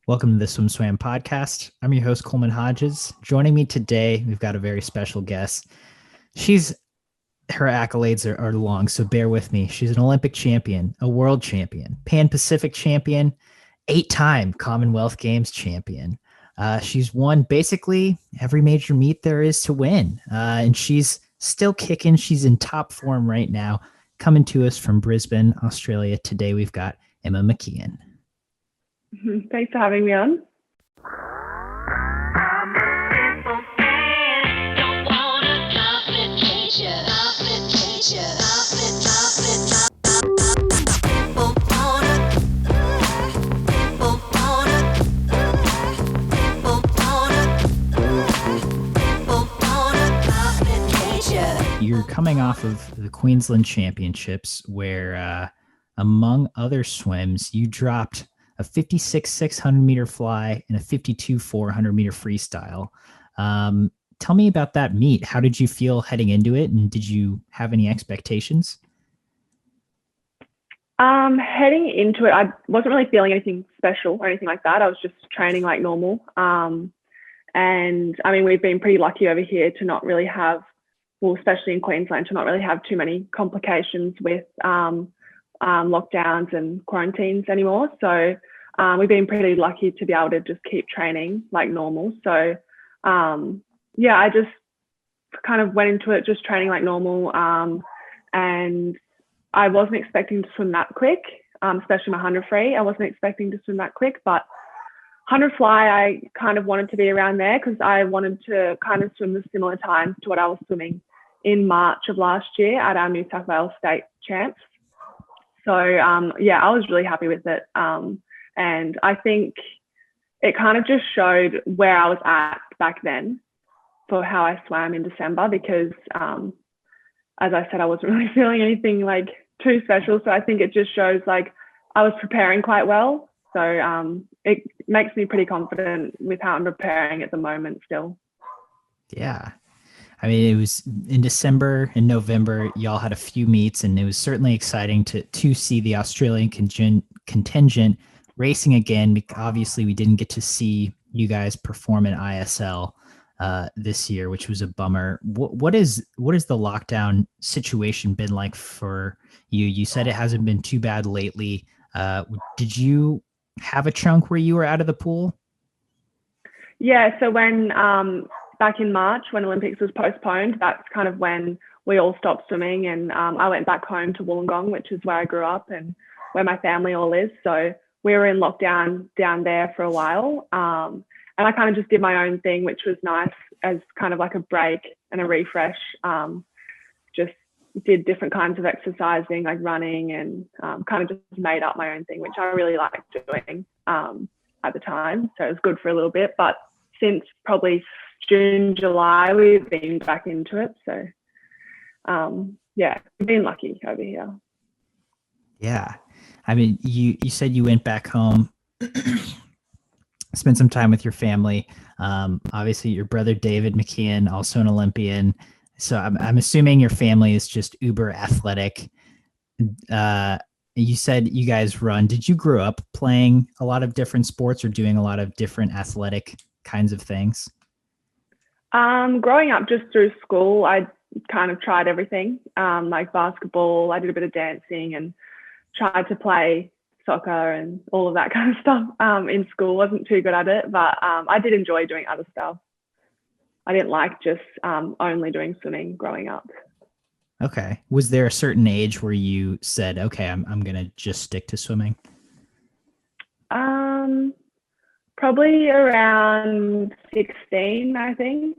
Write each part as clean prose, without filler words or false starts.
Welcome to the SwimSwam podcast. I'm your host, Coleman Hodges. Joining me today, we've got a very special guest. Her accolades are long, so bear with me. She's an Olympic champion, a world champion, Pan-Pacific champion, 8-time Commonwealth Games champion. She's won basically every major meet there is to win, and she's still kicking. She's in top form right now. Coming to us from Brisbane, Australia. Today, we've got Emma McKeon. Thanks for having me on. You're coming off of the Queensland Championships where, among other swims, you dropped a 56 600 meter fly and a 52 400 meter freestyle. Tell me about that meet. How did you feel heading into it, and did you have any expectations? Heading into it, I wasn't really feeling anything special or anything like that. I was just training like normal. And I mean, we've been pretty lucky over here to not really have, well, especially in Queensland, to not really have too many complications with lockdowns and quarantines anymore. So we've been pretty lucky to be able to just keep training like normal. So I just kind of went into it just training like normal. And I wasn't expecting to swim that quick, especially my 100 free. I wasn't expecting to swim that quick, but 100 fly, I kind of wanted to be around there because I wanted to kind of swim the similar times to what I was swimming in March of last year at our New South Wales State Champs. So, I was really happy with it. And I think it kind of just showed where I was at back then for how I swam in December because, as I said, I wasn't really feeling anything like too special. So I think it just shows like I was preparing quite well. So it makes me pretty confident with how I'm preparing at the moment still. Yeah. I mean, it was in December and November, y'all had a few meets, and it was certainly exciting to see the Australian contingent racing again. Obviously, we didn't get to see you guys perform in ISL this year, which was a bummer. What is the lockdown situation been like for you? You said it hasn't been too bad lately. Did you have a chunk where you were out of the pool? Yeah, so when back in March when Olympics was postponed, that's kind of when we all stopped swimming, and I went back home to Wollongong, which is where I grew up and where my family all is. So we were in lockdown down there for a while. And I kind of just did my own thing, which was nice as kind of like a break and a refresh. Just did different kinds of exercising, like running, and kind of just made up my own thing, which I really liked doing at the time. So it was good for a little bit. But since probably June, July, we've been back into it. So, we've been lucky over here. Yeah. I mean, you said you went back home, spent some time with your family. Obviously, your brother, David McKeon, also an Olympian. So I'm assuming your family is just uber athletic. You said you guys run. Did you grow up playing a lot of different sports or doing a lot of different athletic kinds of things? Growing up just through school, I kind of tried everything, like basketball. I did a bit of dancing and tried to play soccer and all of that kind of stuff in school. Wasn't too good at it, but I did enjoy doing other stuff. I didn't like just only doing swimming growing up. Okay. Was there a certain age where you said, okay, I'm going to just stick to swimming? Probably around 16, I think,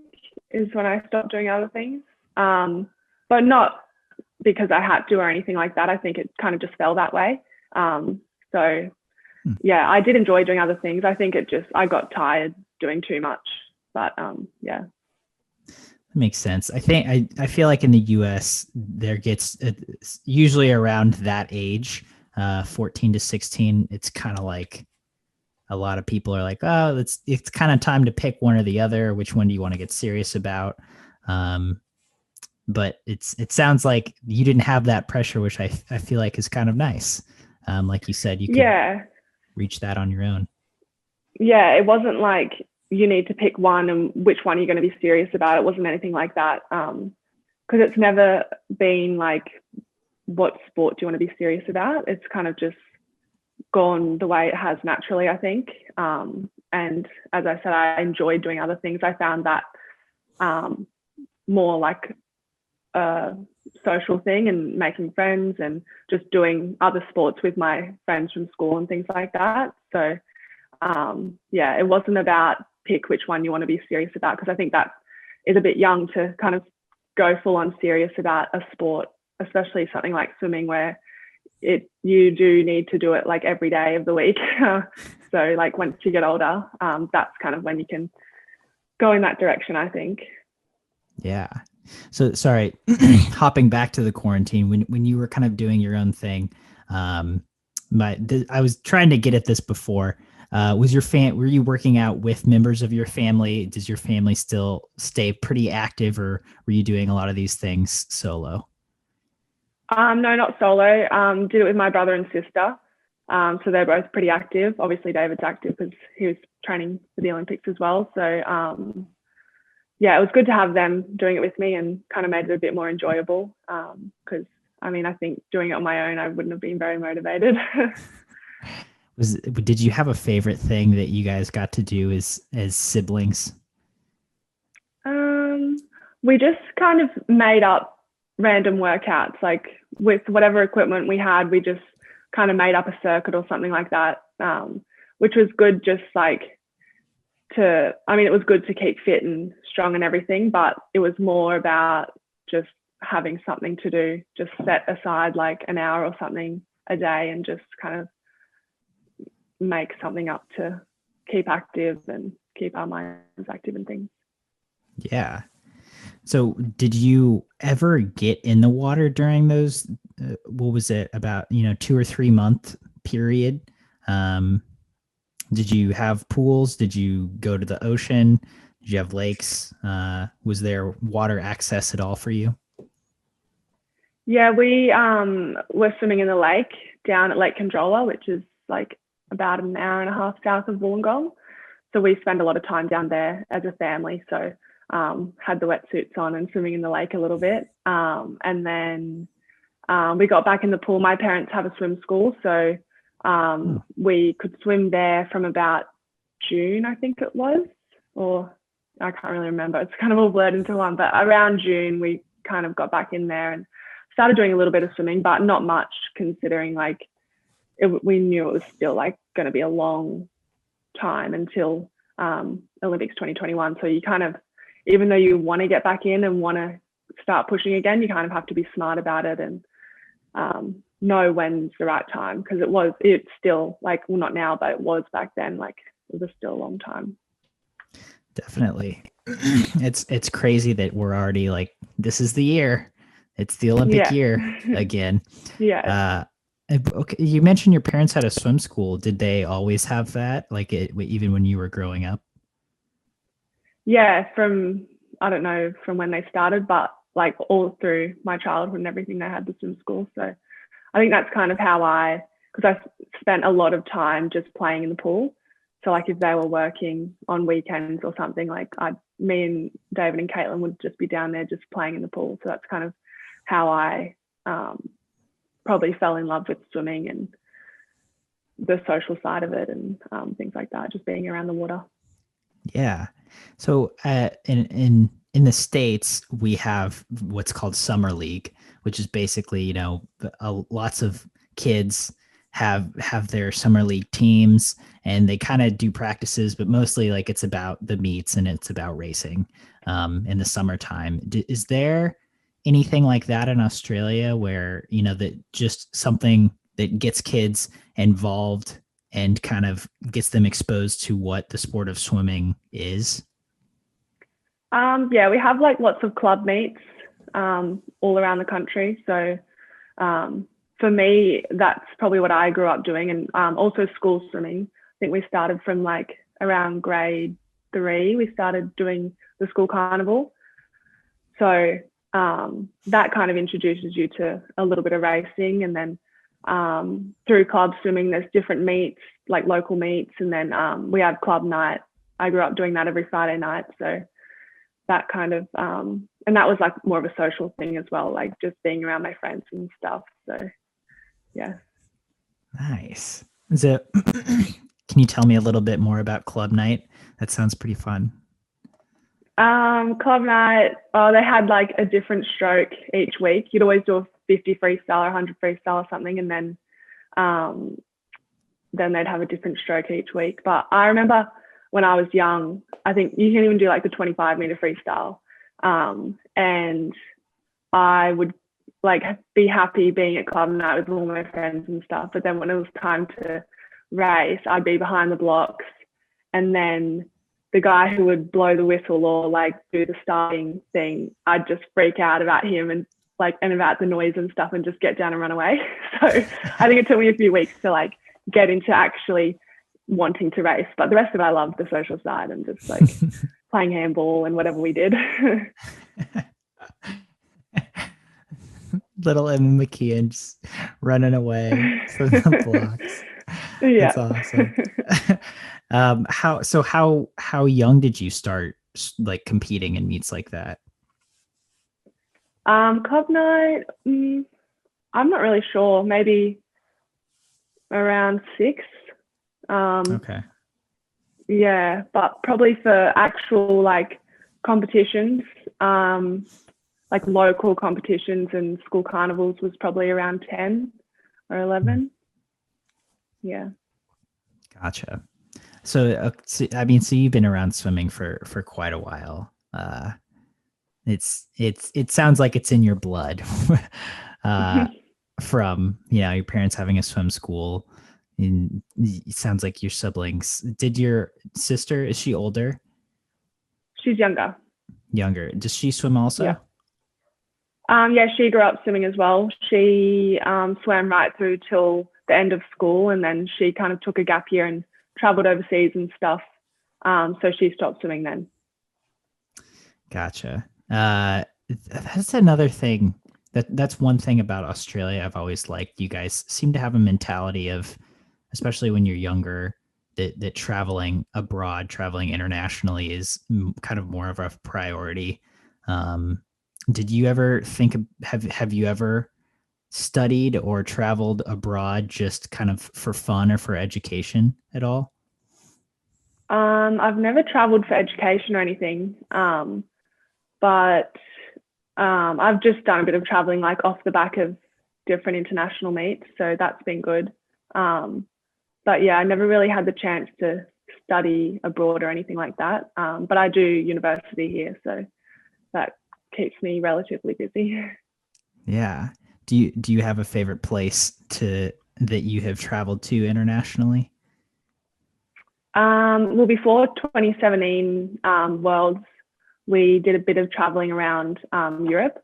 is when I stopped doing other things. But not because I had to or anything like that. I think it kind of just fell that way. I did enjoy doing other things. I think I got tired doing too much. But That makes sense. I feel like in the US, there gets usually around that age, 14 to 16. It's kind of like a lot of people are like, oh, it's kind of time to pick one or the other. Which one do you want to get serious about? But it sounds like you didn't have that pressure, which I feel like is kind of nice. Like you said, you could reach that on your own. yeah, it wasn't like you need to pick one and which one you're going to be serious about. It wasn't anything like that. Because it's never been like, what sport do you want to be serious about? It's kind of just gone the way it has naturally, I think. And as I said, I enjoyed doing other things. I found that more like a social thing and making friends and just doing other sports with my friends from school and things like that. So yeah, it wasn't about pick which one you want to be serious about, because I think that is a bit young to kind of go full on serious about a sport, especially something like swimming where you do need to do it like every day of the week. So like once you get older, that's kind of when you can go in that direction, I think. Yeah. So sorry, hopping back to the quarantine, when you were kind of doing your own thing, I was trying to get at this before. Were you working out with members of your family? Does your family still stay pretty active, or were you doing a lot of these things solo? No, not solo. Did it with my brother and sister. So they're both pretty active. Obviously, David's active because he was training for the Olympics as well. So yeah, it was good to have them doing it with me and kind of made it a bit more enjoyable. Because I mean, I think doing it on my own, I wouldn't have been very motivated. Did you have a favorite thing that you guys got to do as siblings? We just kind of made up random workouts, like with whatever equipment we had. We just kind of made up a circuit or something like that, which was good. Just like it was good to keep fit and strong and everything, but it was more about just having something to do, just set aside like an hour or something a day and just kind of make something up to keep active and keep our minds active and things. Yeah. So did you ever get in the water during those, what was it, about, 2 or 3 month period? Um, did you have pools? Did you go to the ocean? Did you have lakes? Was there water access at all for you? Yeah, we were swimming in the lake down at Lake Conjola, which is like about an hour and a half south of Wollongong. So we spend a lot of time down there as a family. So had the wetsuits on and swimming in the lake a little bit. And then we got back in the pool. My parents have a swim school, so we could swim there from about June, I think it was, or I can't really remember. It's kind of all blurred into one, but around June, we kind of got back in there and started doing a little bit of swimming, but not much considering like we knew it was still like going to be a long time until Olympics 2021. So you kind of, even though you want to get back in and want to start pushing again, you kind of have to be smart about it and know when's the right time, because it's still like, well, not now, but it was back then, like it was still a long time. Definitely. It's crazy that we're already like, this is the year. It's the Olympic year again. Yeah. Okay, you mentioned your parents had a swim school. Did they always have that? Like even when you were growing up? Yeah, I don't know from when they started, but like all through my childhood and everything, they had the swim school. So I think that's kind of how because I spent a lot of time just playing in the pool. So like if they were working on weekends or something, like me and David and Caitlin would just be down there just playing in the pool. So that's kind of how I probably fell in love with swimming and the social side of it and things like that, just being around the water. Yeah. So in the States, we have what's called summer league, which is basically, lots of kids have their summer league teams, and they kind of do practices, but mostly like it's about the meets and it's about racing in the summertime. Is there anything like that in Australia where, that just something that gets kids involved and kind of gets them exposed to what the sport of swimming is? Yeah, we have like lots of club meets all around the country. So for me, that's probably what I grew up doing, and also school swimming. I think we started from like around grade 3. We started doing the school carnival. So that kind of introduces you to a little bit of racing, and then through club swimming, there's different meets, like local meets, and then we have club night. I grew up doing that every Friday night, so that kind of and that was like more of a social thing as well, like just being around my friends and stuff. So yeah. Nice. Is it can you tell me a little bit more about club night? That sounds pretty fun. Club night, they had like a different stroke each week. You'd always do a 50 freestyle or 100 freestyle or something, and then they'd have a different stroke each week. But I remember when I was young, I think you can even do like the 25-meter freestyle. And I would like be happy being at club night with all my friends and stuff. But then when it was time to race, I'd be behind the blocks, and then the guy who would blow the whistle or like do the starting thing, I'd just freak out about him and about the noise and stuff and just get down and run away. So I think it took me a few weeks to like get into actually wanting to race. But the rest of it, I loved the social side and just like playing handball and whatever we did. Little Emma McKeon just running away from the blocks. Yeah. That's awesome. How young did you start like competing in meets like that? Club night, I'm not really sure. Maybe around 6. Okay. Yeah, but probably for actual like competitions, like local competitions and school carnivals was probably around 10 or 11. Yeah. Gotcha. So you've been around swimming for quite a while. It sounds like it's in your blood. From your parents having a swim school, and it sounds like your siblings. Did your sister, is she older? She's younger. Does she swim also? Yeah. Yeah, she grew up swimming as well. She swam right through till the end of school, and then she kind of took a gap year and traveled overseas and stuff. So she stopped swimming then. Gotcha. That's another thing. That's one thing about Australia I've always liked. You guys seem to have a mentality of, especially when you're younger, that traveling abroad, traveling internationally is kind of more of a priority. Did you ever think have you ever studied or traveled abroad just kind of for fun or for education at all? I've never traveled for education or anything, but I've just done a bit of traveling like off the back of different international meets, so that's been good. But yeah, I never really had the chance to study abroad or anything like that. But I do university here, so that keeps me relatively busy. Yeah. Do you have a favorite place that you have traveled to internationally? Well, before 2017 Worlds, we did a bit of traveling around Europe.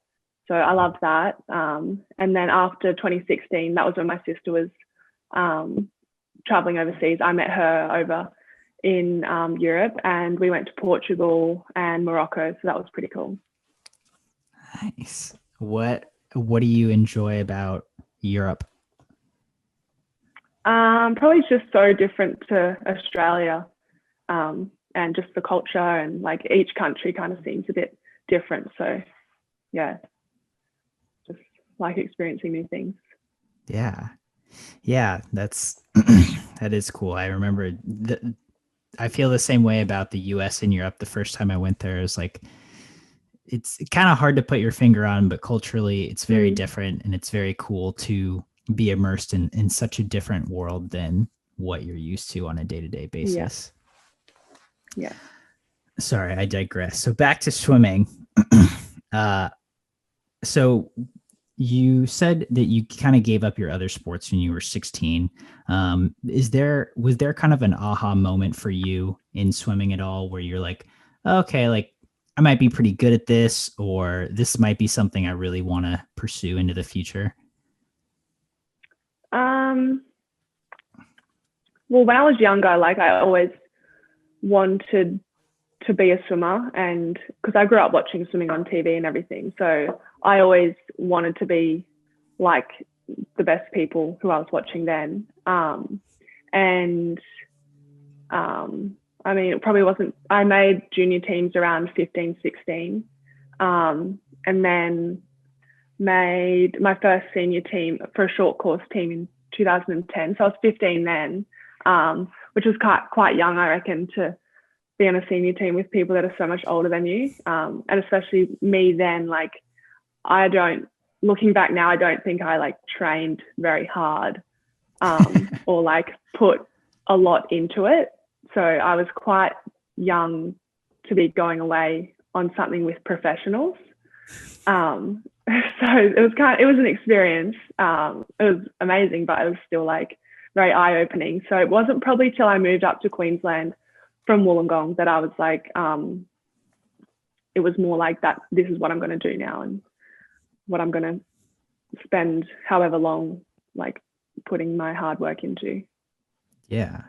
So I loved that. And then after 2016, that was when my sister was traveling overseas. I met her over in Europe, and we went to Portugal and Morocco. So that was pretty cool. Nice. What do you enjoy about Europe? Probably just so different to Australia, and just the culture, and like each country kind of seems a bit different. So yeah, just like experiencing new things. Yeah, that's that is cool. I remember I feel the same way about the US and Europe. The first time I went there, it was like it's kind of hard to put your finger on, but culturally it's very different, and it's very cool to be immersed in such a different world than what you're used to on a day-to-day basis. Yeah. Sorry, I digress. So back to swimming. So you said that you kind of gave up your other sports when you were 16. Was there kind of an aha moment for you in swimming at all, where you're like, okay, like I might be pretty good at this, or this might be something I really want to pursue into the future? Well, when I was younger, like I always wanted to be a swimmer, and because I grew up watching swimming on TV and everything, so I always wanted to be like the best people who I was watching then. And I mean, it probably wasn't, I made junior teams around 15, 16, and then made my first senior team for a short course team in 2010. So I was 15 then, which was quite young, I reckon, to be on a senior team with people that are so much older than you. And especially me then, like, looking back now, I don't think I like trained very hard or like put a lot into it. So I was quite young to be going away on something with professionals. So it was an experience. It was amazing, but it was still like very eye-opening. So it wasn't probably till I moved up to Queensland from Wollongong that I was like, it was more like that, this is what I'm going to do now and what I'm going to spend however long like putting my hard work into. Yeah.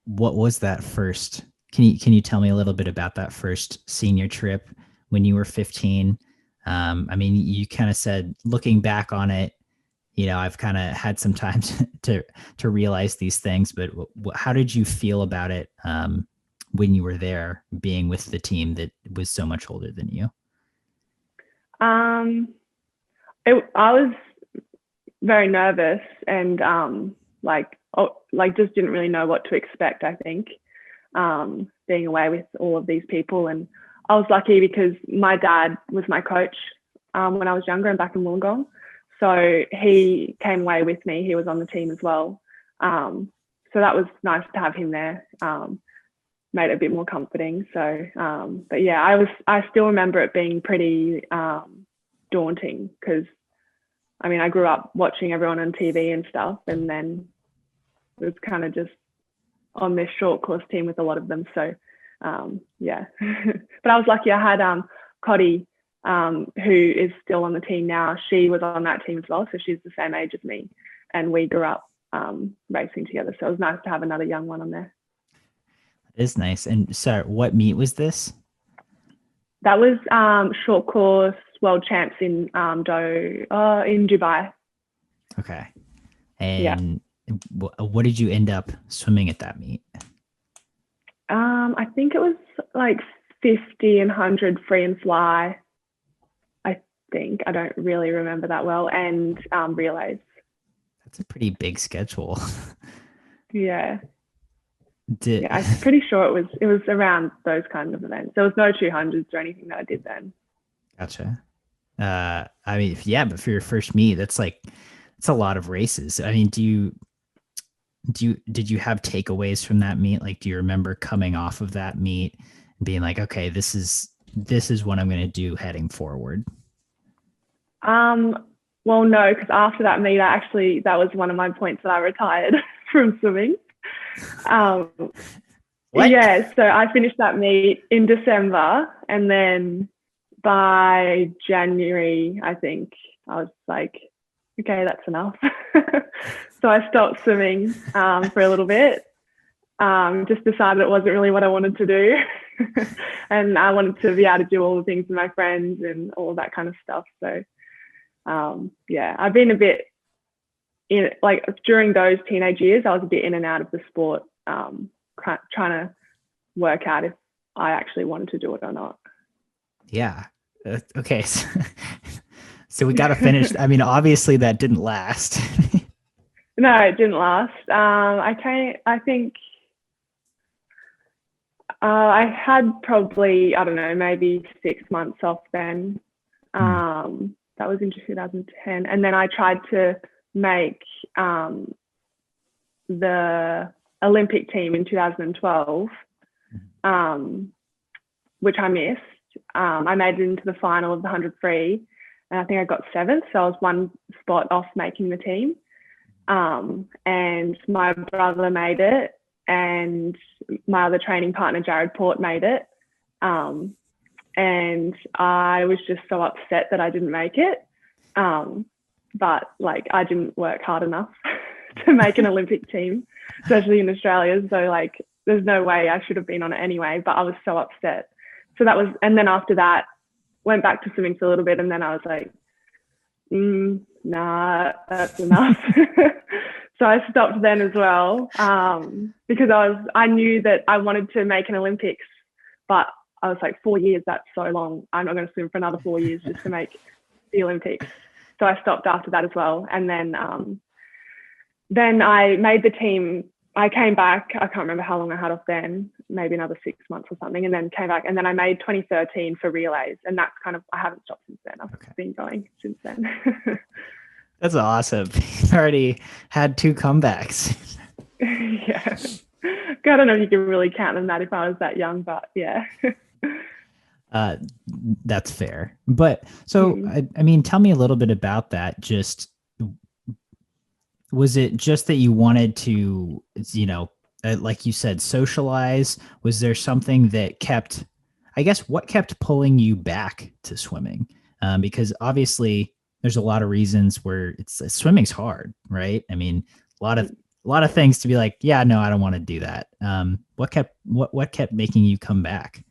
What was that first? Can you tell me a little bit about that first senior trip when you were 15? I mean, you kind of said, looking back on it, you know, I've kind of had some time to realize these things, but how did you feel about it when you were there, being with the team that was so much older than you? I was very nervous and just didn't really know what to expect, I think, being away with all of these people. And I was lucky because my dad was my coach when I was younger and back in Wollongong. So he came away with me. He was on the team as well. So that was nice to have him there. Made it a bit more comforting. So, but yeah, I still remember it being pretty daunting because, I mean, I grew up watching everyone on TV and stuff, and then it was kind of just on this short course team with a lot of them. So, yeah. But I was lucky. I had Cotty, who is still on the team now. She was on that team as well, so she's the same age as me, and we grew up racing together. So it was nice to have another young one on there. It is nice. And sorry, what meet was this? That was short course world champs in Dubai. Okay. And what did you end up swimming at that meet? I think it was like 50 and 100 free and fly. I think, I don't really remember that well, and relays. That's a pretty big schedule. Yeah. I'm pretty sure it was around those kinds of events. There was no 200s or anything that I did then. Gotcha. I mean, but for your first meet, it's a lot of races. I mean, did you have takeaways from that meet? Like, do you remember coming off of that meet and being like, okay, this is what I'm going to do heading forward? Well, no, because after that meet, that was one of my points that I retired from swimming. What? Yeah, so I finished that meet in December, and then by January, I think I was like, okay, that's enough. So I stopped swimming for a little bit. Just decided it wasn't really what I wanted to do. And I wanted to be able to do all the things with my friends and all of that kind of stuff. So I've been a bit in, like, during those teenage years, I was a bit in and out of the sport, trying to work out if I actually wanted to do it or not. Yeah. Okay. So we got to finish. I mean, obviously that didn't last. No, it didn't last. I think I had probably, I don't know, maybe 6 months off then. That was in 2010. And then I tried to make the Olympic team in 2012, which I missed. I made it into the final of the 100 free, and I think I got 7th. So I was one spot off making the team. And my brother made it, and my other training partner, Jared Port, made it. And I was just so upset that I didn't make it. But like, I didn't work hard enough to make an Olympic team, especially in Australia. So like, there's no way I should have been on it anyway, but I was so upset. So and then after that, went back to swimming for a little bit. And then I was like, nah, that's enough. So I stopped then as well, because I knew that I wanted to make an Olympics, but I was like, 4 years, that's so long. I'm not going to swim for another 4 years just to make the Olympics. So I stopped after that as well. And then I made the team. I came back. I can't remember how long I had off then, maybe another 6 months or something, and then came back. And then I made 2013 for relays. And that's kind of, I haven't stopped since then. I've been going since then. That's awesome. You've already had 2 comebacks. Yeah. I don't know if you can really count them that if I was that young, but yeah. That's fair. But so, I mean, tell me a little bit about that. Just, was it just that you wanted to, like you said, socialize? Was there something that kept, I guess, what kept pulling you back to swimming? Because obviously there's a lot of reasons where swimming's hard, right? I mean, a lot of things to be like, yeah, no, I don't want to do that. What kept making you come back?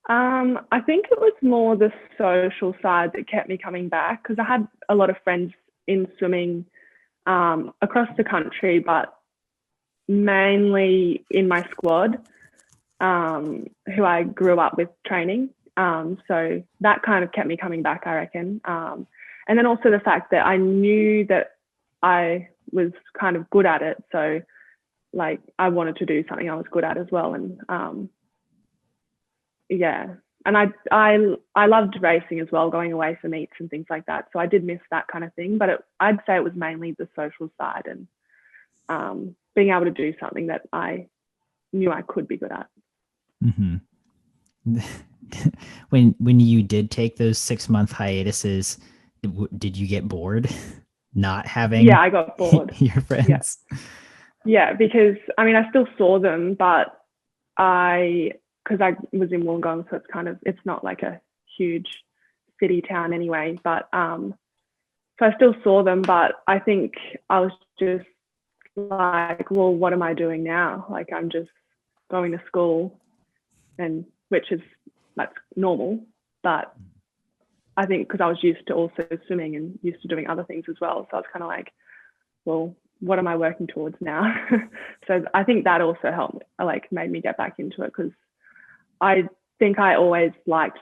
I think it was more the social side that kept me coming back, because I had a lot of friends in swimming across the country, but mainly in my squad, who I grew up with training. So that kind of kept me coming back, I reckon. And then also the fact that I knew that I was kind of good at it. So like I wanted to do something I was good at as well. And yeah. And I loved racing as well, going away for meets and things like that. So I did miss that kind of thing, but I'd say it was mainly the social side and being able to do something that I knew I could be good at. Mm-hmm. When you did take those 6-month hiatuses, did you get bored not having? Yeah, I got bored. Your friends. Yeah, because I mean I still saw them, but because I was in Wollongong, so it's not like a huge city town anyway. But so I still saw them, but I think I was just like, well, what am I doing now? Like I'm just going to school, and that's normal. But I think because I was used to also swimming and used to doing other things as well, so I was kind of like, well, what am I working towards now? So I think that also helped, like made me get back into it, because I think I always liked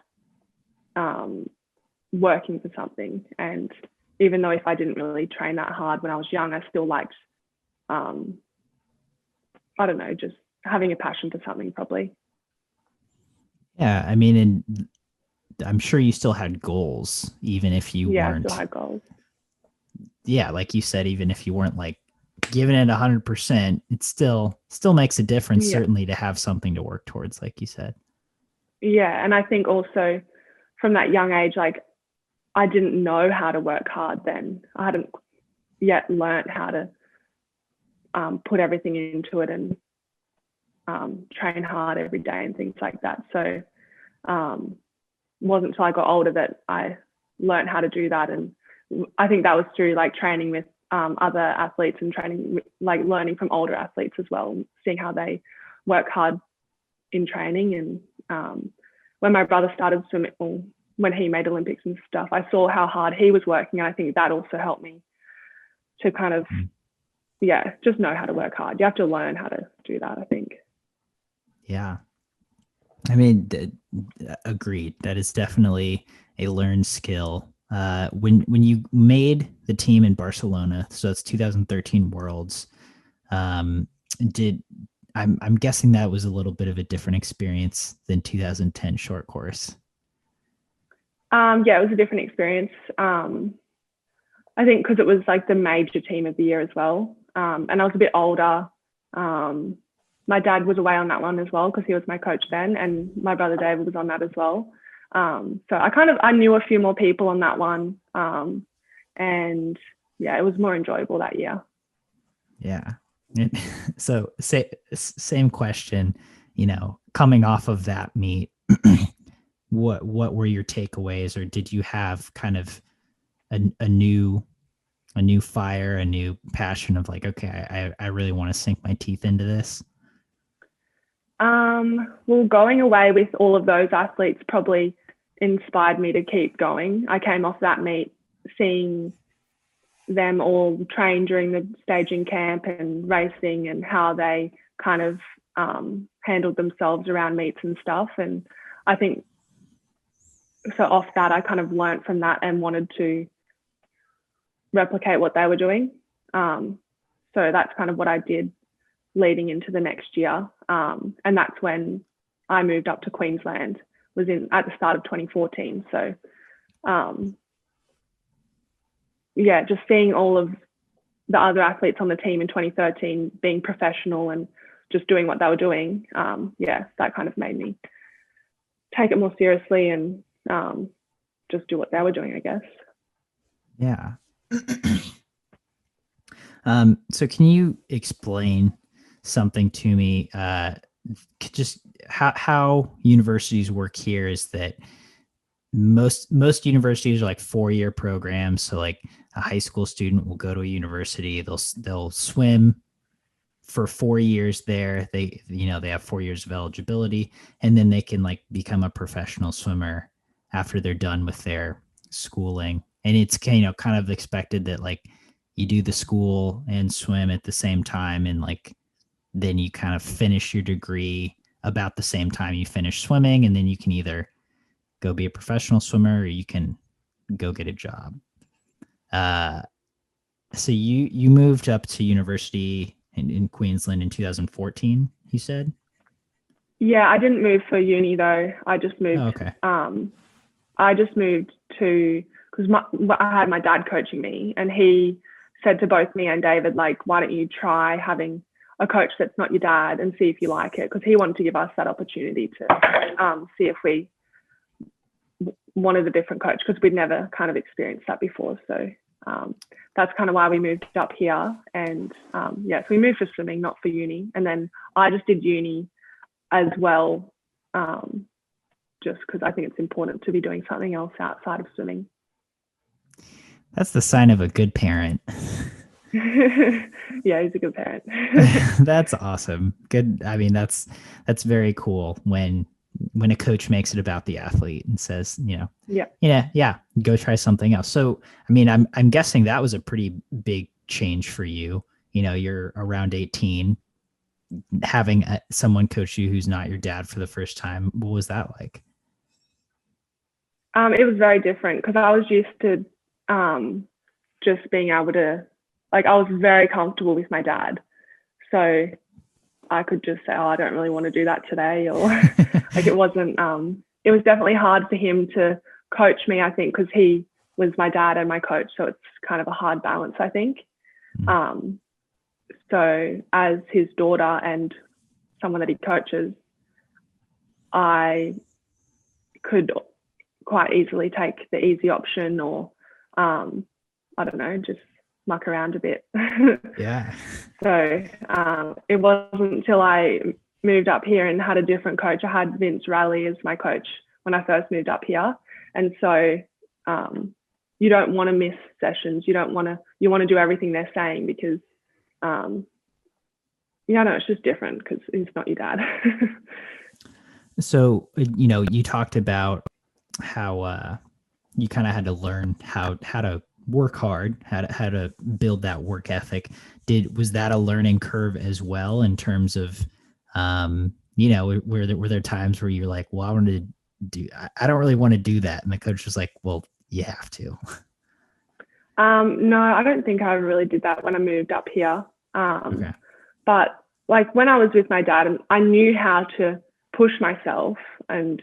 working for something. And even though if I didn't really train that hard when I was young, I still liked, I don't know, just having a passion for something probably. Yeah, I mean, and I'm sure you still had goals, even if you weren't. I still had goals. Yeah, like you said, even if you weren't like giving it 100%, it still makes a difference, certainly, to have something to work towards, like you said. Yeah, and I think also from that young age, like I didn't know how to work hard then. I hadn't yet learned how to put everything into it and train hard every day and things like that. So wasn't until I got older that I learned how to do that. And I think that was through like training with other athletes and training, like learning from older athletes as well, seeing how they work hard in training. And when my brother started swimming, when he made Olympics and stuff, I saw how hard he was working. And I think that also helped me to kind of, just know how to work hard. You have to learn how to do that, I think. Yeah. I mean, agreed. That is definitely a learned skill. When you made the team in Barcelona, so it's 2013 Worlds, I'm guessing that was a little bit of a different experience than 2010 short course. Yeah, it was a different experience. I think because it was like the major team of the year as well. And I was a bit older. My dad was away on that one as well because he was my coach then, and my brother David was on that as well. So I knew a few more people on that one. And yeah, it was more enjoyable that year. Yeah. So same question, coming off of that meet, what were your takeaways, or did you have kind of a new fire, a new passion of like, okay, I really want to sink my teeth into this? Well, going away with all of those athletes probably inspired me to keep going. I came off that meet seeing them all train during the staging camp and racing and how they kind of handled themselves around meets and stuff. And I think so off that, I kind of learnt from that and wanted to replicate what they were doing. So that's kind of what I did leading into the next year. And that's when I moved up to Queensland, was at the start of 2014. So yeah, just seeing all of the other athletes on the team in 2013 being professional and just doing what they were doing, yeah, that kind of made me take it more seriously and just do what they were doing, I guess. Yeah. So can you explain something to me? Just how universities work here is that most universities are like 4-year programs. So like a high school student will go to a university, they'll swim for 4 years there. They have 4 years of eligibility, and then they can like become a professional swimmer after they're done with their schooling. And it's kind of expected that like you do the school and swim at the same time, and like then you kind of finish your degree about the same time you finish swimming, and then you can either go be a professional swimmer or you can go get a job. So you moved up to university in Queensland in 2014, you said? Yeah, I didn't move for uni though. I just moved. Oh, okay. I just moved to, because I had my dad coaching me, and he said to both me and David, like, why don't you try having a coach that's not your dad and see if you like it? Because he wanted to give us that opportunity to see if we wanted a different coach, because we'd never kind of experienced that before. So that's kind of why we moved up here. And yeah, so we moved for swimming, not for uni. And then I just did uni as well, just because I think it's important to be doing something else outside of swimming. That's the sign of a good parent. Yeah, he's a good parent. That's awesome. Good. I mean, that's very cool when a coach makes it about the athlete and says, yeah, go try something else. So, I mean, I'm guessing that was a pretty big change for you. You're around 18, having someone coach you who's not your dad for the first time. What was that like? It was very different, because I was used to just being able to, like, I was very comfortable with my dad. So I could just say, oh, I don't really want to do that today. Or like, it was definitely hard for him to coach me, I think, because he was my dad and my coach. So it's kind of a hard balance, I think. So as his daughter and someone that he coaches, I could quite easily take the easy option, or I don't know, just muck around a bit. Yeah. So it wasn't until I moved up here and had a different coach. I had Vince Riley as my coach when I first moved up here. And so you don't want to miss sessions. You want to do everything they're saying, because it's just different because he's not your dad. So, you talked about how you kind of had to learn how to work hard, how to build that work ethic. Was that a learning curve as well, in terms of, were there times where you're like, well, I don't really want to do that, and the coach was like, well, you have to? No, I don't think I really did that when I moved up here. Okay. But like when I was with my dad, I knew how to push myself, and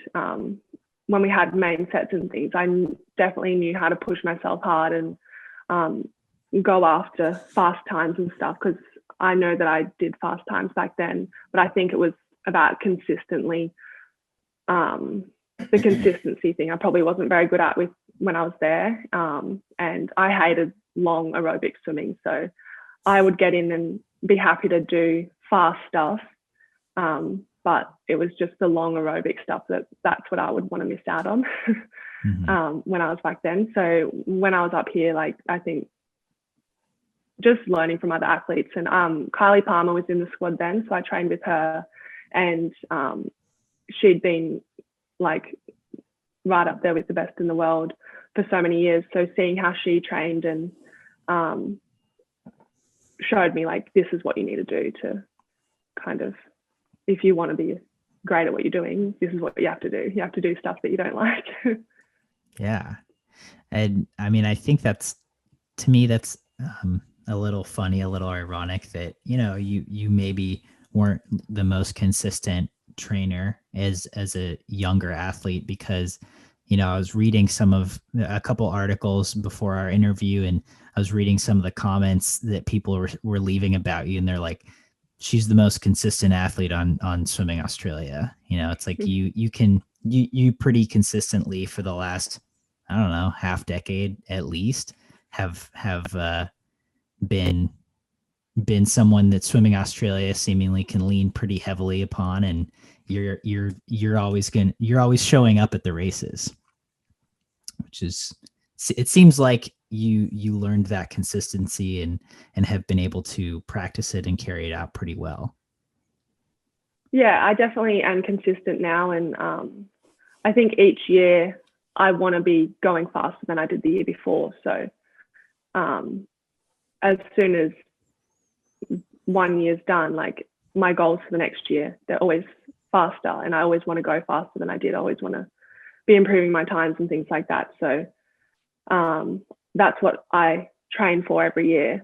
when we had main sets and things, I definitely knew how to push myself hard and go after fast times and stuff, because I know that I did fast times back then, but I think it was about consistently, the consistency thing I probably wasn't very good at when I was there. And I hated long aerobic swimming. So I would get in and be happy to do fast stuff. But it was just the long aerobic stuff that's what I would want to miss out on when I was back then. So when I was up here, like, I think just learning from other athletes, and Kylie Palmer was in the squad then, so I trained with her, and she'd been like right up there with the best in the world. for so many years. So seeing how she trained and showed me like, this is what you need to do to kind of, if you want to be great at what you're doing, this is what you have to do. You have to do stuff that you don't like. Yeah. And I mean, I think to me, that's a little funny, a little ironic that, you maybe weren't the most consistent trainer as a younger athlete, because, I was reading a couple articles before our interview, and I was reading some of the comments that people were leaving about you, and they're like, she's the most consistent athlete on Swimming Australia. It's like you pretty consistently for the last, I don't know, half decade at least have been someone that Swimming Australia seemingly can lean pretty heavily upon, and you're always showing up at the races, which is, it seems like you learned that consistency and have been able to practice it and carry it out pretty well. Yeah, I definitely am consistent now, and I think each year I want to be going faster than I did the year before. So as soon as 1 year's done, like my goals for the next year, they're always faster, and I always want to go faster than I did. I always want to be improving my times and things like that. So that's what I train for every year,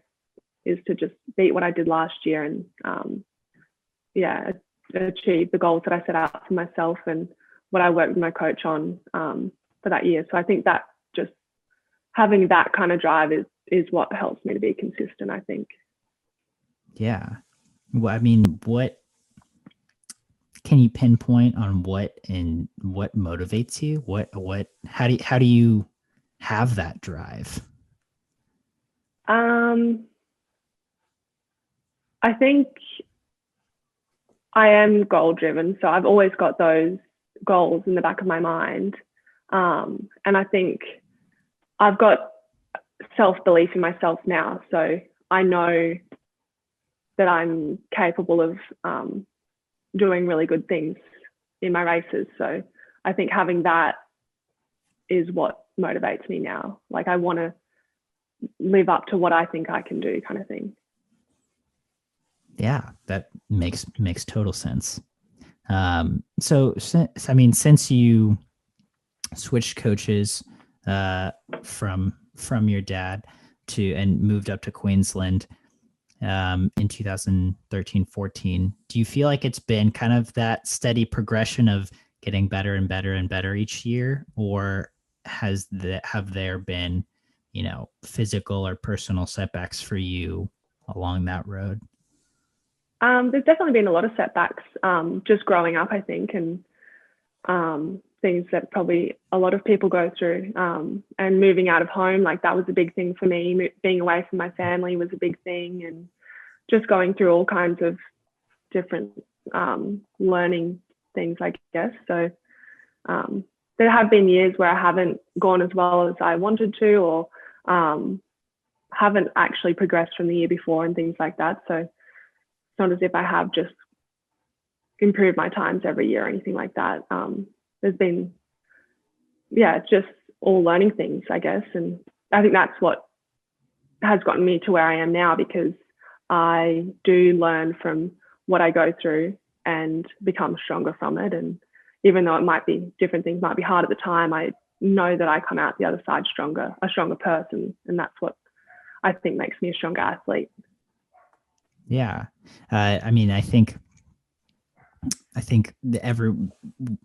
is to just beat what I did last year and achieve the goals that I set out for myself and what I worked with my coach on for that year. So I think that just having that kind of drive is what helps me to be consistent, I think. Yeah. Well, I mean, what can you pinpoint on what motivates you? How do you have that drive? I think I am goal driven. So I've always got those goals in the back of my mind. And I think I've got self-belief in myself now. So I know that I'm capable of doing really good things in my races. So I think having that is what motivates me now. Like, I want to live up to what I think I can do, kind of thing. Yeah, that makes total sense. So since you switched coaches from your dad and moved up to Queensland in 2013-14, do you feel like it's been kind of that steady progression of getting better and better and better each year, or have there been, physical or personal setbacks for you along that road? There's definitely been a lot of setbacks just growing up, I think, and things that probably a lot of people go through, and moving out of home, like that was a big thing for me. Being away from my family was a big thing, and just going through all kinds of different learning things, I guess. So there have been years where I haven't gone as well as I wanted to, or haven't actually progressed from the year before and things like that. So it's not as if I have just improved my times every year or anything like that. There's been, just all learning things, I guess. And I think that's what has gotten me to where I am now, because I do learn from what I go through and become stronger from it. And even though it might be different things might be hard at the time, I know that I come out the other side a stronger person. And that's what I think makes me a stronger athlete. Yeah. I mean, I think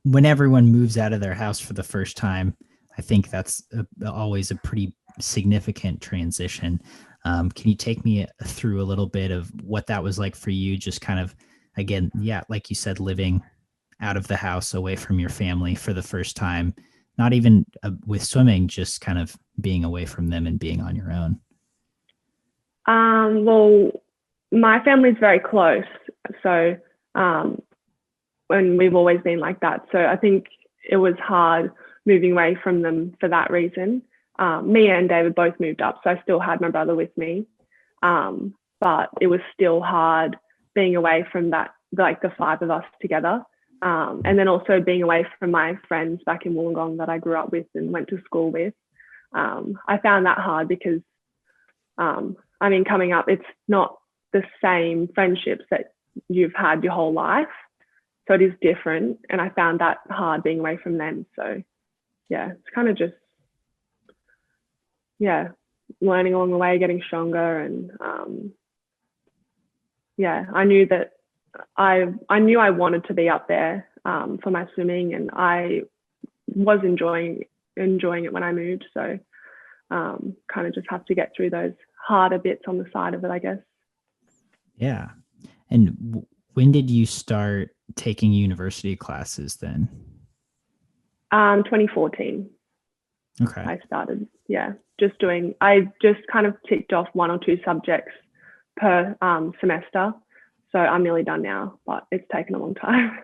when everyone moves out of their house for the first time, I think that's always a pretty significant transition. Can you take me through a little bit of what that was like for you? Just kind of, again, like you said, living out of the house, away from your family for the first time, not even with swimming, just kind of being away from them and being on your own. Well, my family's very close. So, and we've always been like that. So I think it was hard moving away from them for that reason. Me and David both moved up, so I still had my brother with me. But it was still hard being away from that, like the five of us together. And then also being away from my friends back in Wollongong that I grew up with and went to school with. I found that hard because, I mean, coming up, it's not the same friendships that you've had your whole life. So it is different. And I found that hard being away from them. So yeah, it's kind of just, yeah, learning along the way, getting stronger. And yeah, I knew that I knew I wanted to be up there for my swimming, and I was enjoying it when I moved. So kind of just have to get through those harder bits on the side of it, I guess. Yeah. And when did you start taking university classes then? 2014. Okay. I started, yeah, I just kind of ticked off 1 or 2 subjects per semester. So I'm nearly done now, but it's taken a long time.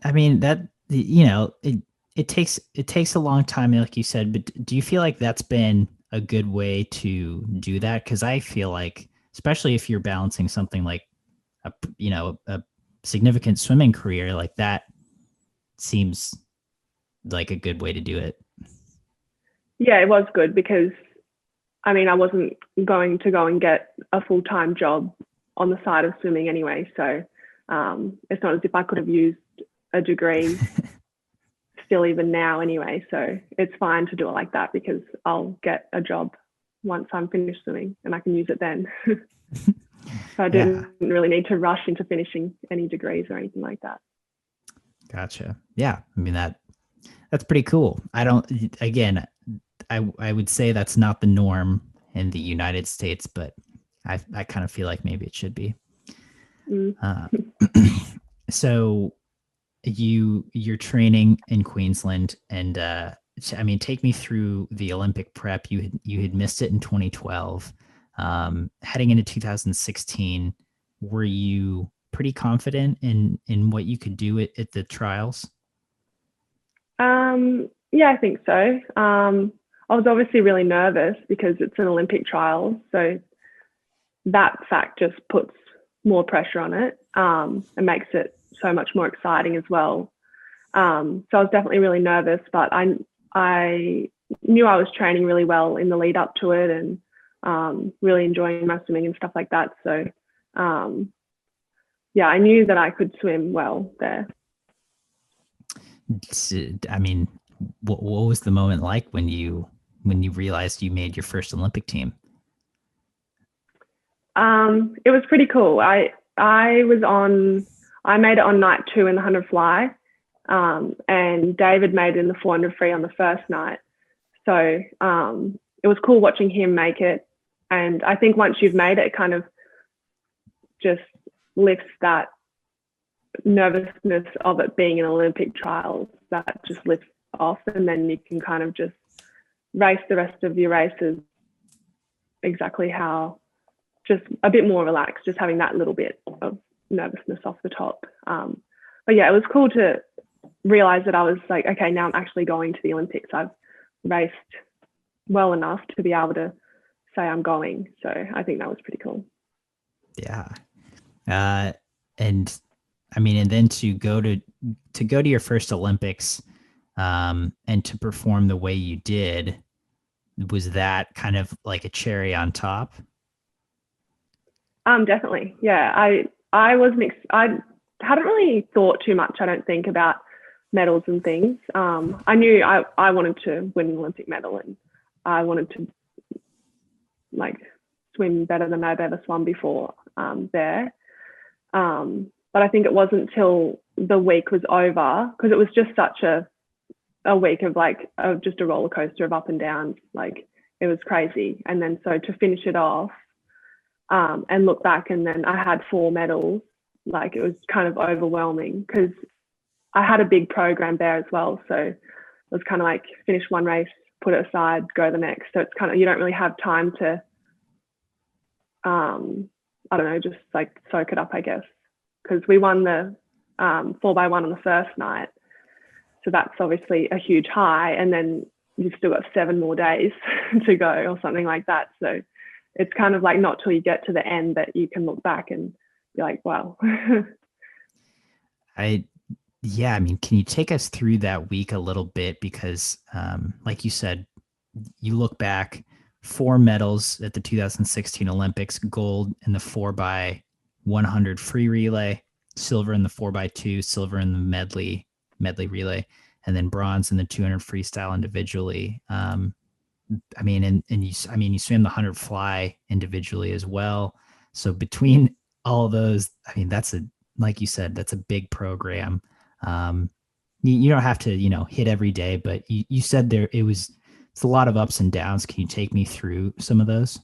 I mean, that, you know, it takes a long time, like you said, but do you feel like that's been a good way to do that? Because I feel like, especially if you're balancing something like a significant swimming career, like that seems like a good way to do it. Yeah, it was good because, I mean, I wasn't going to go and get a full-time job on the side of swimming anyway. So it's not as if I could have used a degree still even now anyway. So it's fine to do it like that because I'll get a job once I'm finished swimming and I can use it then. So I didn't really need to rush into finishing any degrees or anything like that. Gotcha. Yeah. I mean, that's pretty cool. I would say that's not the norm in the United States, but I kind of feel like maybe it should be. So you're training in Queensland, and I mean, take me through the Olympic prep. You had missed it in 2012. Heading into 2016, were you pretty confident in what you could do at the trials? Yeah, I think so. I was obviously really nervous because it's an Olympic trial, so that fact just puts more pressure on it and makes it so much more exciting as well. So I was definitely really nervous, but I knew I was training really well in the lead up to it, and really enjoying my swimming and stuff like that. So yeah, I knew that I could swim well there. I mean, what was the moment like when you realized you made your first Olympic team? It was pretty cool. I made it on night 2 in the 100 fly, and David made it in the 400 free on the first night. So it was cool watching him make it. And I think once you've made it, it kind of just lifts that nervousness of it being an Olympic trials, that just lifts off, and then you can kind of just race the rest of your races exactly how, just a bit more relaxed, just having that little bit of nervousness off the top. But yeah, it was cool to realize that I was like, okay, now I'm actually going to the Olympics. I've raced well enough to be able to say I'm going. So I think that was pretty cool. Yeah. And I mean, and then to go to your first Olympics, and to perform the way you did, was that kind of like a cherry on top? Definitely. Yeah. I hadn't really thought too much, I don't think, about medals and things. I knew I wanted to win an Olympic medal, and I wanted to like swim better than I've ever swum before there. But I think it wasn't till the week was over, because it was just such a week of just a roller coaster of up and down. Like, it was crazy. And then so to finish it off and look back, and then I had 4 medals, like, it was kind of overwhelming because I had a big program there as well. So it was kind of like finish one race, put it aside, go the next. So it's kind of, you don't really have time to, I don't know, just like soak it up, I guess. Because we won the 4x1 on the first night. So that's obviously a huge high. And then you've still got 7 more days to go or something like that. So it's kind of like not till you get to the end that you can look back and be like, wow. yeah, I mean, can you take us through that week a little bit? Because, like you said, you look back, 4 medals at the 2016 Olympics: gold in the 4x100 free relay, silver in the 4x2, silver in the medley relay, and then bronze in the 200 freestyle individually. I mean, you swam the 100 fly individually as well. So between all those, I mean, like you said, that's a big program. Um, you don't have to, hit every day, but you said it's a lot of ups and downs. Can you take me through some of those?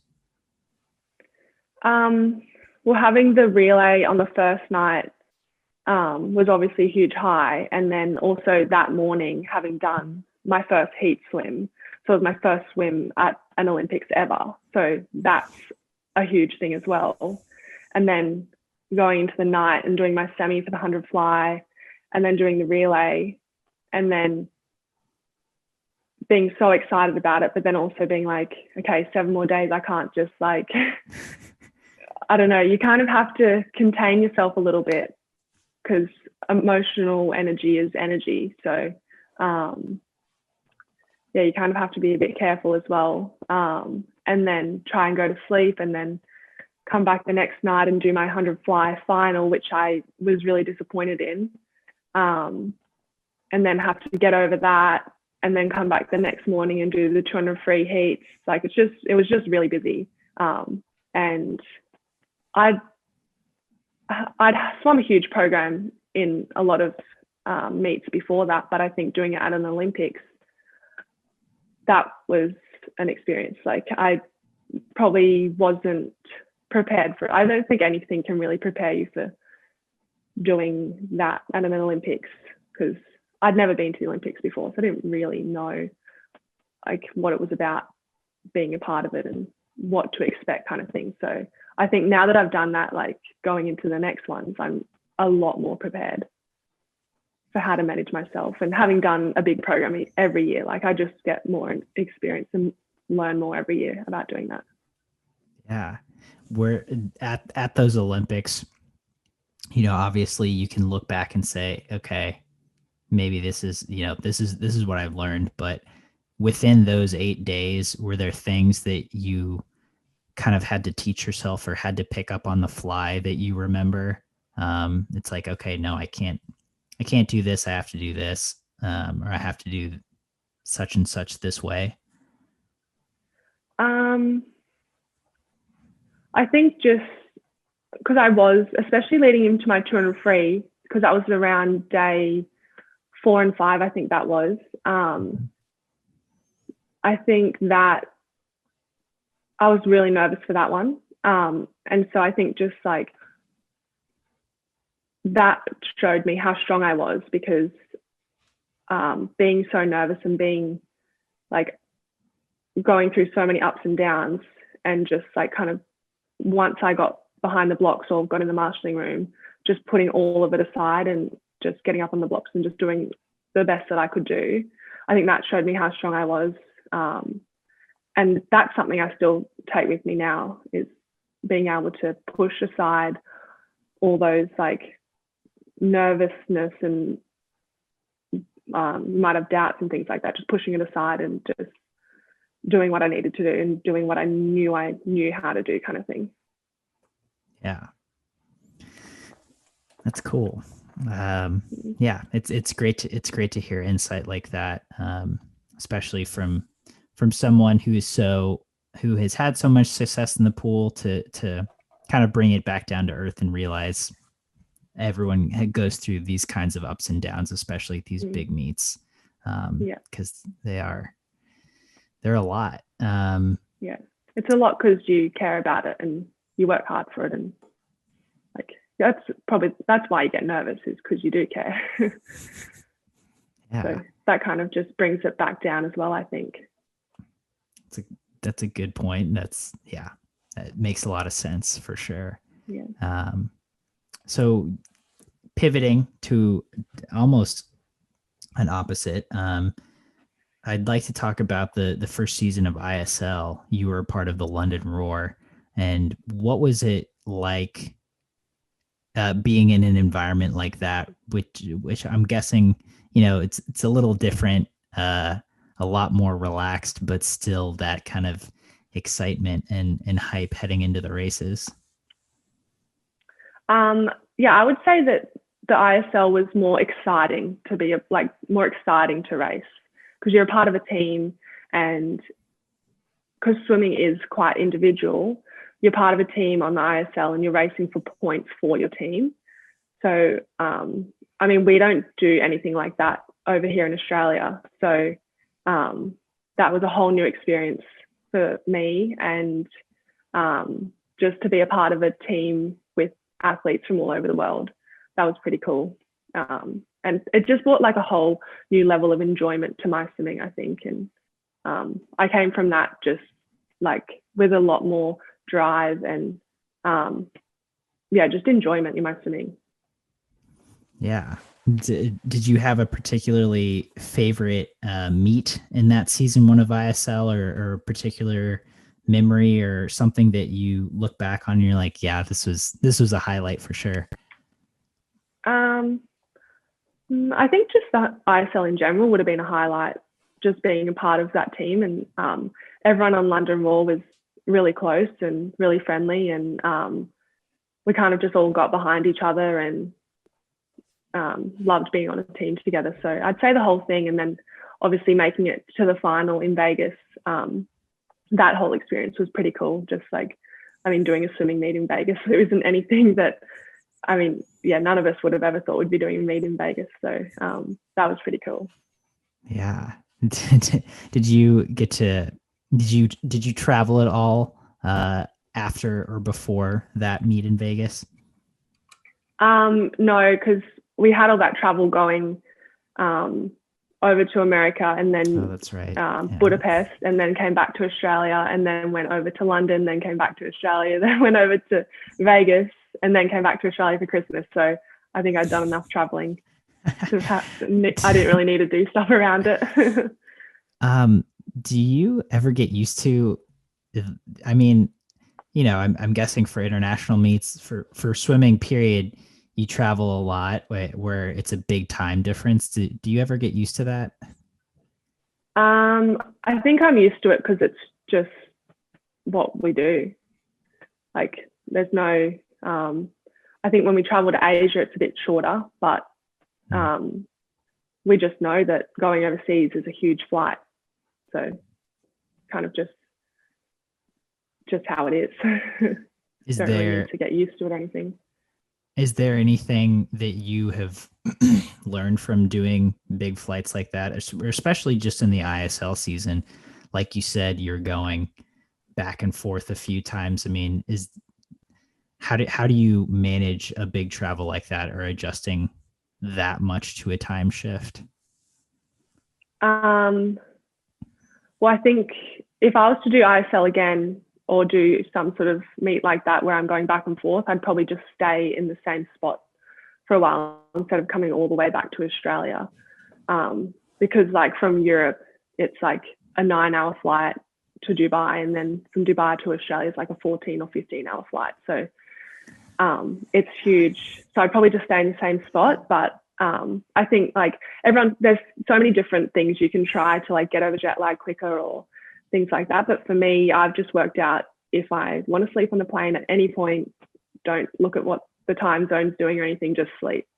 Well, having the relay on the first night was obviously a huge high. And then also that morning, having done my first heat swim. So it was my first swim at an Olympics ever. So that's a huge thing as well. And then going into the night and doing my semi for the 100 fly and then doing the relay and then being so excited about it, but then also being like, okay, 7 more days. I can't just like, I don't know. You kind of have to contain yourself a little bit because emotional energy is energy. So, yeah, you kind of have to be a bit careful as well. And then try and go to sleep and then come back the next night and do my 100 fly final, which I was really disappointed in. And then have to get over that and then come back the next morning and do the 200 free heats. Like it was just really busy. And I'd swum a huge program in a lot of meets before that, but I think doing it at an Olympics, that was an experience. Like I probably wasn't prepared for it. I don't think anything can really prepare you for doing that at an Olympics because I'd never been to the Olympics before, so I didn't really know like what it was about being a part of it and what to expect kind of thing. So I think now that I've done that, like going into the next ones, I'm a lot more prepared for how to manage myself. And having done a big program every year, like I just get more experience and learn more every year about doing that. Yeah. We're at those Olympics, obviously you can look back and say, okay, maybe this is what I've learned. But within those 8 days, were there things that you kind of had to teach yourself or had to pick up on the fly that you remember? It's like, okay, no, I can't do this. I have to do this, or I have to do such and such this way. I think just because I was, especially leading into my 200 free, because that was around day 4 and 5, I think that was. I think that I was really nervous for that one. And so I think just like that showed me how strong I was because being so nervous and being like going through so many ups and downs and just like kind of once I got behind the blocks or got in the marshalling room, just putting all of it aside and just getting up on the blocks and just doing the best that I could do. I think that showed me how strong I was. And that's something I still take with me now is being able to push aside all those like nervousness and might have doubts and things like that, just pushing it aside and just doing what I needed to do and doing what I knew how to do kind of thing. Yeah. That's cool. Yeah, it's great to hear insight like that, especially from someone who has had so much success in the pool to kind of bring it back down to earth and realize everyone goes through these kinds of ups and downs, especially at these big meets, because they're a lot. Yeah, it's a lot because you care about it and you work hard for it, and like that's why you get nervous is because you do care. Yeah. So that kind of just brings it back down as well, I think. That's a good point. It makes a lot of sense for sure. Yeah. So pivoting to almost an opposite, I'd like to talk about the first season of ISL. You were a part of the London Roar, and what was it like being in an environment like that, which I'm guessing, it's a little different, a lot more relaxed, but still that kind of excitement and hype heading into the races. Yeah, I would say that the ISL was more exciting to be more exciting to race because you're a part of a team, and because swimming is quite individual, you're part of a team on the ISL and you're racing for points for your team. So, I mean, we don't do anything like that over here in Australia. So that was a whole new experience for me, and just to be a part of a team with athletes from all over the world, that was pretty cool. And it just brought like a whole new level of enjoyment to my swimming, I think. And I came from that just like with a lot more drive and just enjoyment in my swimming. Yeah. Did you have a particularly favorite meet in that season one of ISL, or a particular memory or something that you look back on and you're like, yeah, this was a highlight for sure? I think just that ISL in general would have been a highlight, just being a part of that team. And everyone on London Raw was really close and really friendly. And we kind of just all got behind each other and loved being on a team together. So I'd say the whole thing. And then obviously making it to the final in Vegas, that whole experience was pretty cool. Just like, I mean, doing a swimming meet in Vegas, there isn't anything that, I mean, yeah, none of us would have ever thought we'd be doing a meet in Vegas. So that was pretty cool. Yeah. Did you get to, did you travel at all after or before that meet in Vegas? No, because we had all that travel going over to America and then that's right. Budapest, and then came back to Australia, and then went over to London, then came back to Australia, then went over to Vegas, and then came back to Australia for Christmas. So I think I'd done enough traveling. I didn't really need to do stuff around it. Do you ever get used to, I mean, I'm guessing for international meets for swimming period, you travel a lot where it's a big time difference. Do you ever get used to that? I think I'm used to it because it's just what we do. Like there's no, I think when we travel to Asia, it's a bit shorter, but we just know that going overseas is a huge flight. So kind of just how it is. Don't really need to get used to it or anything. Is there anything that you have learned from doing big flights like that, especially just in the ISL season? Like you said, you're going back and forth a few times. I mean, how do you manage a big travel like that, or adjusting that much to a time shift? Well, I think if I was to do ISL again or do some sort of meet like that where I'm going back and forth, I'd probably just stay in the same spot for a while instead of coming all the way back to Australia. Because like from Europe, it's like a 9-hour flight to Dubai, and then from Dubai to Australia is like a 14 or 15-hour flight. So it's huge. So I'd probably just stay in the same spot. But I think like there's so many different things you can try to like get over jet lag quicker or things like that. But for me, I've just worked out if I want to sleep on the plane at any point, don't look at what the time zone's doing or anything, just sleep,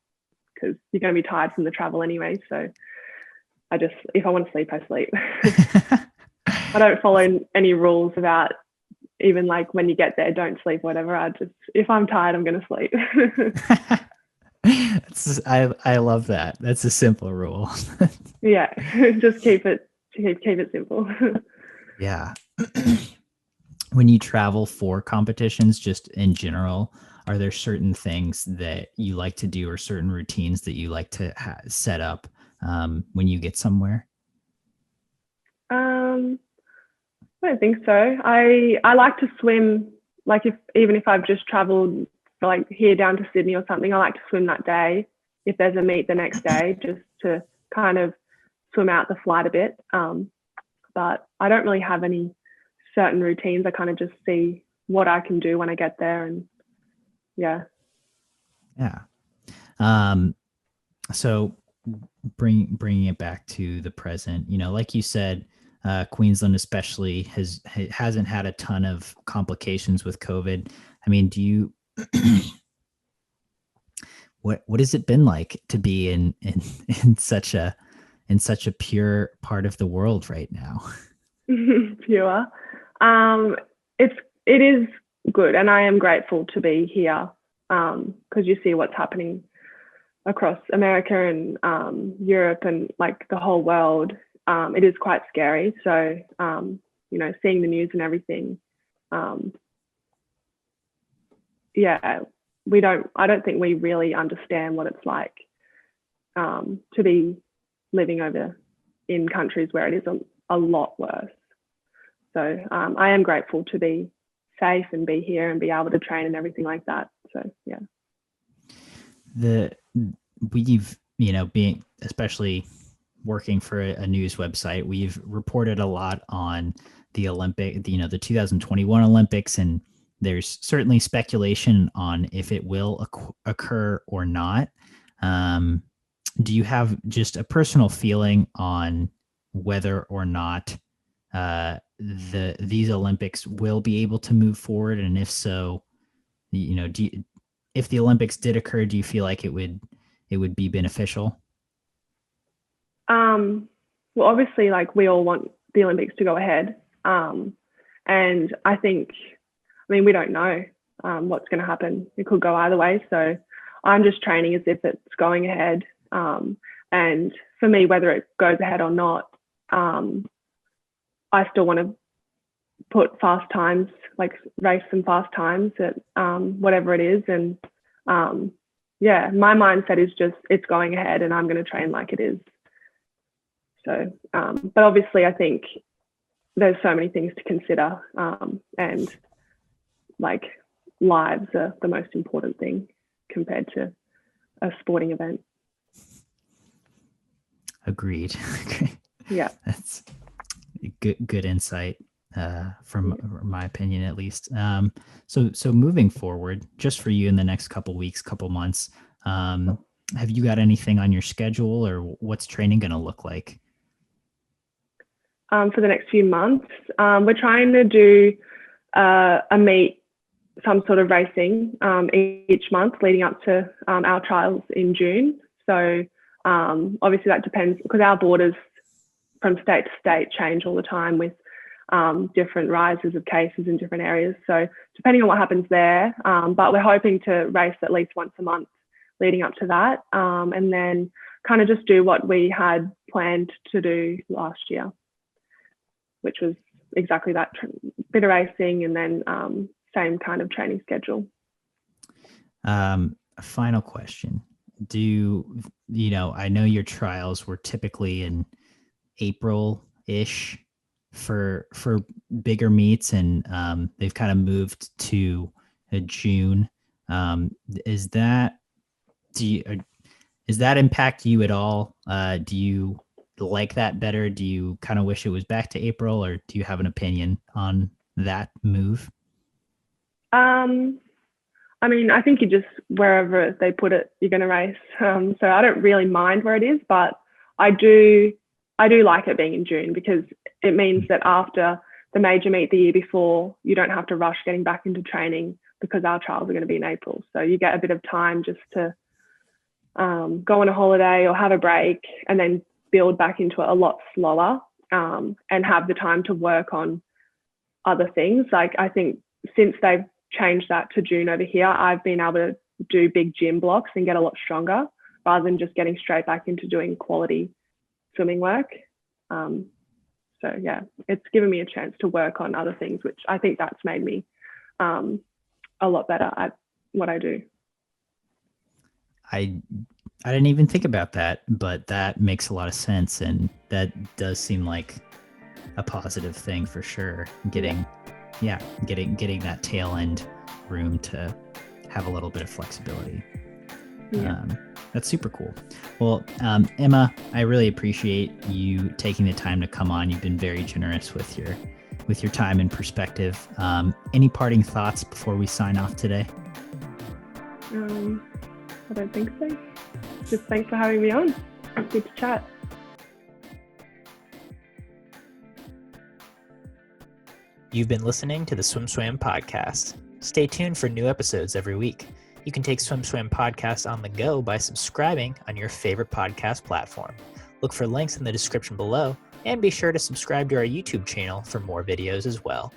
because you're going to be tired from the travel anyway. So if I want to sleep, I sleep. I don't follow any rules about even like when you get there, don't sleep, whatever. If I'm tired, I'm going to sleep. I love that. That's a simple rule. Yeah, just keep it simple. Yeah. When you travel for competitions, just in general, are there certain things that you like to do or certain routines that you like to set up when you get somewhere? I don't think so. I like to swim. Like even if I've just traveled for like here down to Sydney or something, I like to swim that day. If there's a meet the next day, just to kind of swim out the flight a bit. But I don't really have any certain routines. I kind of just see what I can do when I get there, and yeah. Yeah. So bringing it back to the present, like you said, Queensland especially hasn't had a ton of complications with COVID. I mean, do you what has it been like to be in such a pure part of the world right now? Pure. Um, it is good, and I am grateful to be here because you see what's happening across America and Europe and like the whole world. It is quite scary. So seeing the news and everything. Yeah, I don't think we really understand what it's like to be living over in countries where it is a lot worse. So I am grateful to be safe and be here and be able to train and everything like that. So yeah. We've, being especially working for a news website, we've reported a lot on the the 2021 Olympics, and there's certainly speculation on if it will occur or not. Do you have just a personal feeling on whether or not these Olympics will be able to move forward? And if so, if the Olympics did occur, do you feel like it would be beneficial? Well, obviously, like we all want the Olympics to go ahead. And I mean, we don't know what's going to happen. It could go either way. So I'm just training as if it's going ahead. And for me, whether it goes ahead or not, I still want to put fast times, like race some fast times at whatever it is. And yeah, my mindset is just it's going ahead and I'm going to train like it is. So, but obviously I think there's so many things to consider and like lives are the most important thing compared to a sporting event. Agreed. Yeah. That's good insight from my opinion, at least. So moving forward, just for you in the next couple weeks, couple months, have you got anything on your schedule, or what's training going to look like? For the next few months, we're trying to do a meet, some sort of racing each month leading up to our trials in June. So obviously that depends because our borders from state to state change all the time with different rises of cases in different areas. So depending on what happens there, but we're hoping to race at least once a month leading up to that, and then kind of just do what we had planned to do last year, which was exactly that bit of racing and then same kind of training schedule. A final question. I know your trials were typically in April-ish for bigger meets, and they've kind of moved to June. Does that impact you at all? Do you like that better? Do you kind of wish it was back to April, or do you have an opinion on that move? I mean, I think you just wherever they put it, you're going to race. So I don't really mind where it is, but I do like it being in June because it means that after the major meet the year before, you don't have to rush getting back into training because our trials are going to be in April. So you get a bit of time just to go on a holiday or have a break and then build back into it a lot slower and have the time to work on other things. Like I think since they've changed that to June over here, I've been able to do big gym blocks and get a lot stronger rather than just getting straight back into doing quality swimming work. So yeah, it's given me a chance to work on other things, which I think that's made me a lot better at what I do. I didn't even think about that, but that makes a lot of sense, and that does seem like a positive thing for sure. Getting that tail end room to have a little bit of flexibility. Yeah. That's super cool. Well, Emma, I really appreciate you taking the time to come on. You've been very generous with your time and perspective. Any parting thoughts before we sign off today? I don't think so. Just thanks for having me on. It's good to chat. You've been listening to the SwimSwam podcast. Stay tuned for new episodes every week. You can take SwimSwam podcast on the go by subscribing on your favorite podcast platform. Look for links in the description below, and be sure to subscribe to our YouTube channel for more videos as well.